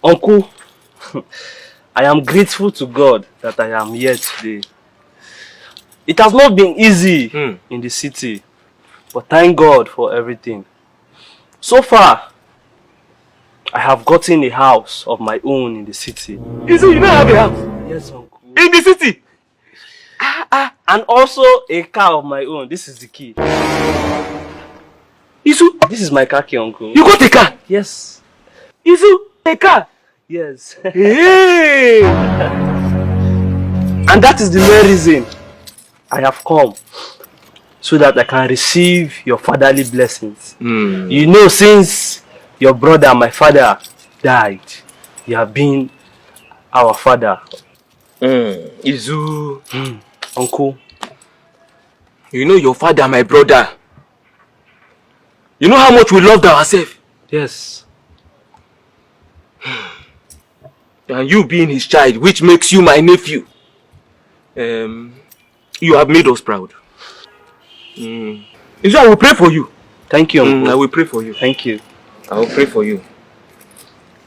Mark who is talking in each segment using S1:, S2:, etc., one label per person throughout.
S1: Uncle, I am grateful to God that I am here today. It has not been easy in the city, but thank God for everything. So far, I have gotten a house of my own in the city.
S2: Izu, you don't have a house?
S1: Yes, Uncle.
S2: In the city?
S1: And also a car of my own. This is the key.
S2: Izu,
S1: This is my car key, Uncle.
S2: you got a car?
S1: Yes.
S2: Izu, a car?
S1: Yes.
S2: Hey!
S1: And that is the main reason I have come. So that I can receive your fatherly blessings. You know, since your brother and my father died, you have been our father.
S2: Izu,
S1: Uncle.
S2: you know your father and my brother. You know how much we loved ourselves.
S1: Yes.
S2: And you being his child, which makes you my nephew. You have made us proud. Izu, I will pray for you.
S1: Thank you, Uncle.
S2: I will pray for you.
S1: Thank you.
S2: I will pray for you.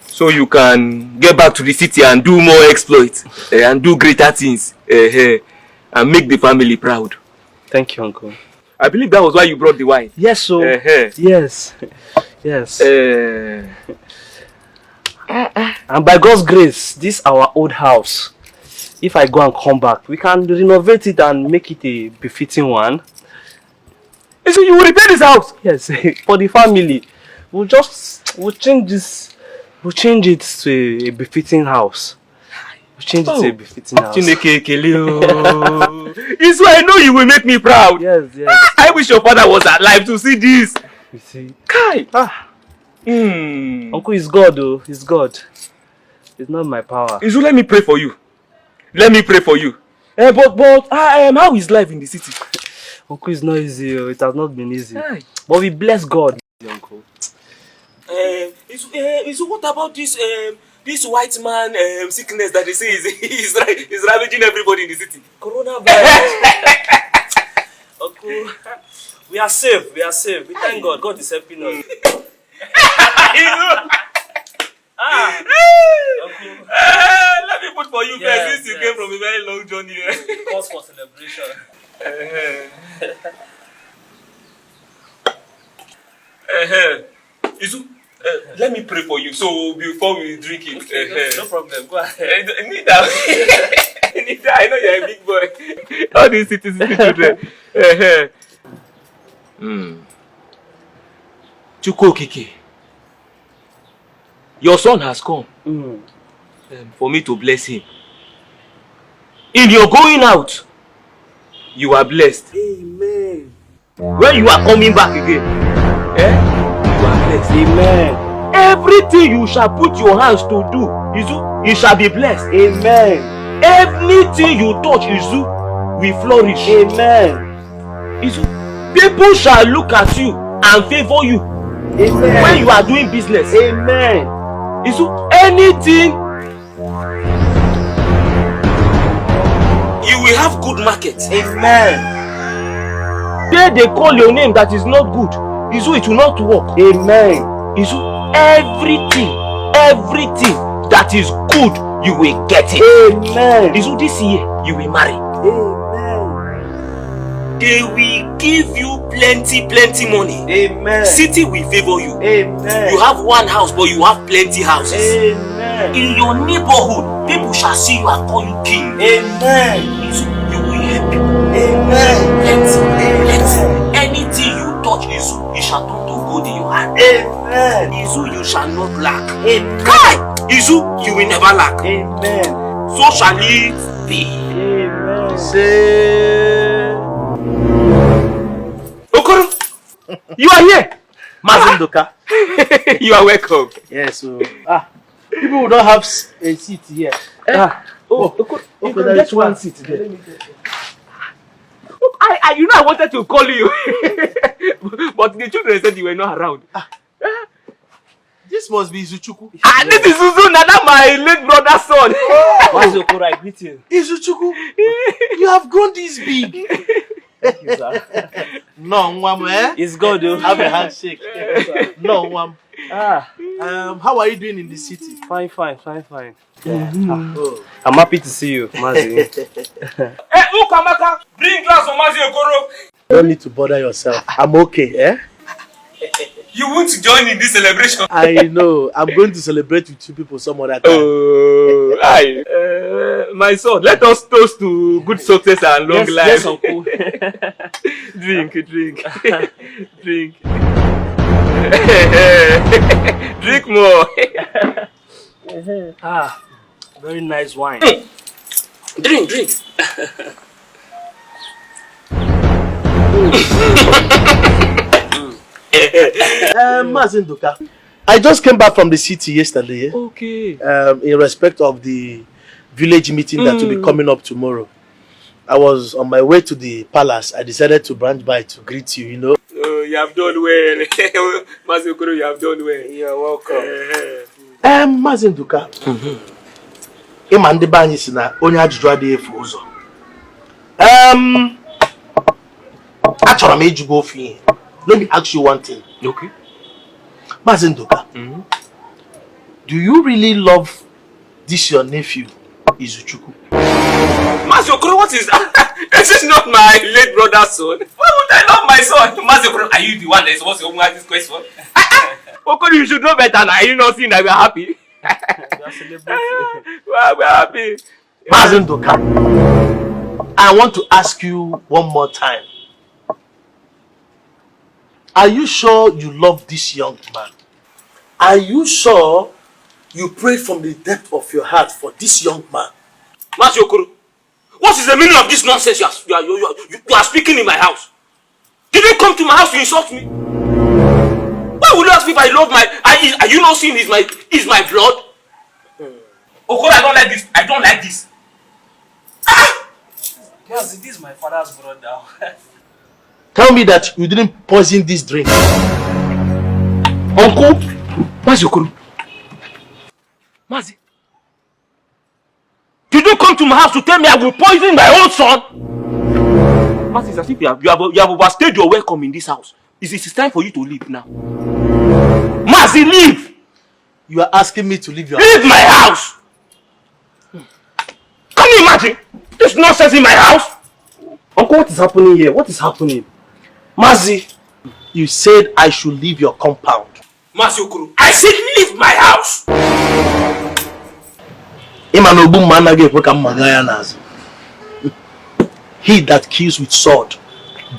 S2: So you can get back to the city and do more exploits. And do greater things. And make the family proud.
S1: Thank you, Uncle.
S2: I believe that was why you brought the wine.
S1: Yes, so. Yes. Yes. And by God's grace, this our old house. If I go and come back, we can renovate it and make it a befitting one.
S2: So you will repair this house?
S1: Yes, for the family. We'll change it to a befitting house. We'll change it to a befitting house.
S2: It's why I know you will make me proud.
S1: Yes.
S2: I wish your father was alive to see this.
S1: You see?
S2: Kai.
S1: Uncle is God, though. He's God. It's not my power.
S2: Izu, let me pray for you. Let me pray for you. But how is life in the city?
S1: Uncle, it's not easy. It has not been easy.
S2: Aye.
S1: But we bless God, Uncle.
S2: Izu, what about this white man sickness that they say is ravaging everybody in the city?
S1: Coronavirus. Uncle, we are safe. We thank God. God is helping us. Uncle.
S2: Let me put for you first since you came from a very long journey.
S1: Cause for celebration.
S2: Izu, let me pray for you. So before we drink it,
S1: Okay, no problem. Go ahead.
S2: Neither. I know you're a big boy. All these citizen children. Chukwu Okike, your son has come for me to bless him. In your going out, you are blessed.
S1: Amen.
S2: When you are coming back again, you are blessed.
S1: Amen.
S2: Everything you shall put your hands to do, Izu, it shall be blessed.
S1: Amen.
S2: Anything you touch, Izu, will flourish.
S1: Amen.
S2: Izu, people shall look at you and favor you.
S1: Amen.
S2: When you are doing business.
S1: Amen.
S2: Izu, anything, you will have good market.
S1: Amen.
S2: Where they call your name that is not good, Izu, it will not work.
S1: Amen.
S2: Izu, everything that is good, you will get it.
S1: Amen.
S2: Izu, this year, you will marry.
S1: Amen.
S2: They will give you plenty money.
S1: Amen.
S2: City will favor you.
S1: Amen.
S2: You have one house, but you have plenty houses.
S1: Amen.
S2: In your neighborhood, people shall see you and call you king.
S1: Amen.
S2: Izu, you will help people.
S1: Amen.
S2: Plenty. Anything you touch, Izu, it shall turn to gold in your hand.
S1: Amen.
S2: Izu, you shall not lack.
S1: Amen.
S2: Kai! Izu, you will never lack.
S1: Amen.
S2: So shall it be.
S1: Amen. Say.
S2: Okoro, you are here.
S1: Mazindoka.
S2: You are welcome.
S1: Yes, so people who don't have a seat here.
S2: Okoro,
S1: You can get one seat there.
S2: You know I wanted to call you, but the children said you were not around.
S3: This must be Izuchukwu.
S2: This is Suzu, Nana, my late brother's son.
S1: What's your Okoro? I greet you.
S3: Izuchukwu, you have grown this big.
S1: Thank you, sir.
S3: No, Nwam, eh?
S1: It's God, though.
S3: Have a handshake. No, Nwam. How are you doing in the city?
S1: Fine. Yeah. I'm happy to see you, Mazi.
S2: Hey, Ukamaka, bring glass of Mazi Okoro.
S3: You don't need to bother yourself. I'm okay, eh?
S2: You want to join in this celebration?
S3: I know. I'm going to celebrate with you people some other time.
S2: Oh, my son, let us toast to good success and long life.
S1: Yes, uncle.
S2: Drink. Drink more.
S1: Very nice wine.
S2: Drink.
S3: Mazin Duka, I just came back from the city yesterday.
S2: Okay.
S3: In respect of the village meeting that will be coming up tomorrow. I was on my way to the palace. I decided to branch by to greet you, you know.
S2: Oh, you have done well. Mazi Okoro, you have done well.
S1: You're welcome.
S3: Mazin Duka. Ịma ndị be anyị si na onye ajụjụ adịghị efu ụzọ. Achọrọ m ịjụ gị ofu ihe. Let me ask you one thing.
S2: Okay.
S3: Mazin Duka. Do you really love this your nephew, Izuchukwu?
S2: Mazi Okoro, what is that? This is not my late brother's son. Why would I love my son? Mazi Okoro, are you the one that is supposed to ask this question? Okoro, you should know better now. Are you not seeing that we are happy?
S1: We are celebrating.
S2: We're happy.
S3: Mazin Duka, I want to ask you one more time. Are you sure you love this young man? Are you sure you prayed from the depth of your heart for this young man?
S2: Mazi Okoro, what is the meaning of this nonsense you are speaking in my house? Did you come to my house to insult me? Why would you ask me if I love my... Are you not seeing is my blood? Okoro, I don't like this.
S1: Yes, this is my father's brother.
S3: Tell me that you didn't poison this drink.
S2: Uncle, Mazi Okoro. Mazi, did you come to my house to tell me I will poison my own son? Mazi, it's as if you have overstayed your welcome in this house. It's time for you to leave now. Mazi, leave!
S3: You are asking me to leave your
S2: house? Leave my house! Can you imagine? This nonsense in my house?
S1: Uncle, what is happening here? What is happening? Mazi,
S3: you said I should leave your compound.
S2: Mazi Okoro, I said leave my house!
S3: He that kills with sword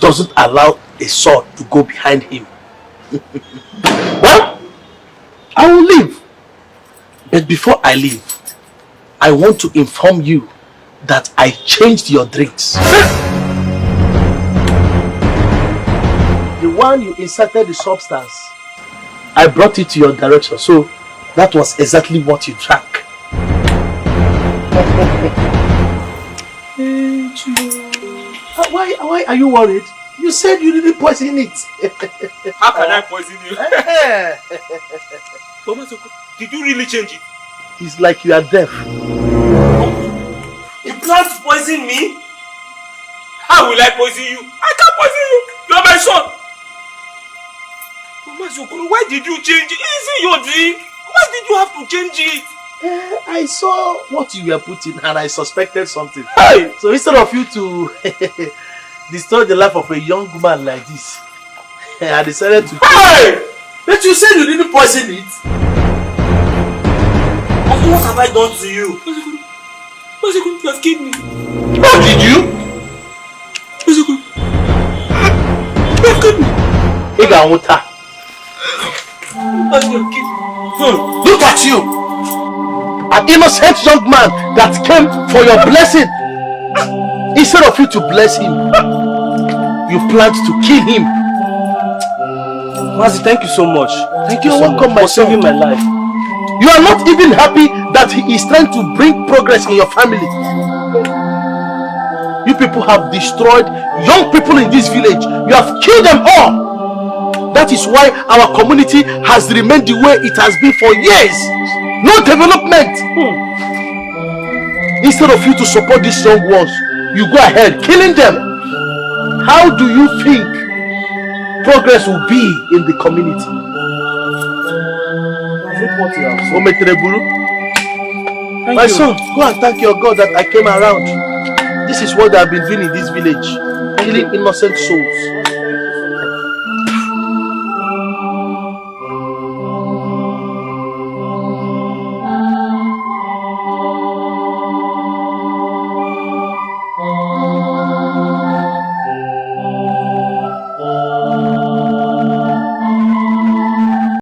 S3: doesn't allow a sword to go behind him. Well, I will leave. But before I leave, I want to inform you that I changed your drinks. The one you inserted the substance, I brought it to your direction. So that was exactly what you drank. Why are you worried? You said you didn't poison it.
S2: How can I poison you? Did you really change it?
S3: It's like you are deaf.
S2: You plan to poison me? How will I poison you? I can't poison you. You are my son. Mazi Okoro, why did you change it? Isn't your drink? Why did you have to change it?
S3: I saw what you were putting and I suspected something.
S2: Hey.
S3: So instead of you to destroy the life of a young man like this, I decided to...
S2: Hey!
S3: But you said you didn't poison it.
S2: What have I done to you? Mazi Okoro, you have killed me.
S3: How did you?
S2: Mazi Okoro, you have killed me.
S3: Look at you! An innocent young man that came for your blessing. Instead of you to bless him, you planned to kill him.
S1: Mazi, thank you so much. Thank you
S3: You're
S1: so
S3: welcome,
S1: much
S3: my
S1: for saving my life.
S3: You are not even happy that he is trying to bring progress in your family. You people have destroyed young people in this village. You have killed them all. That is why our community has remained the way it has been for years. No development. Instead of you to support these young ones, you go ahead killing them. How do you think progress will be in the community?
S1: Take what you have.
S3: Ometreburu.
S1: Thank
S3: My
S1: you.
S3: son, go and thank your God that I came around. This is what they have been doing in this village. Killing innocent souls.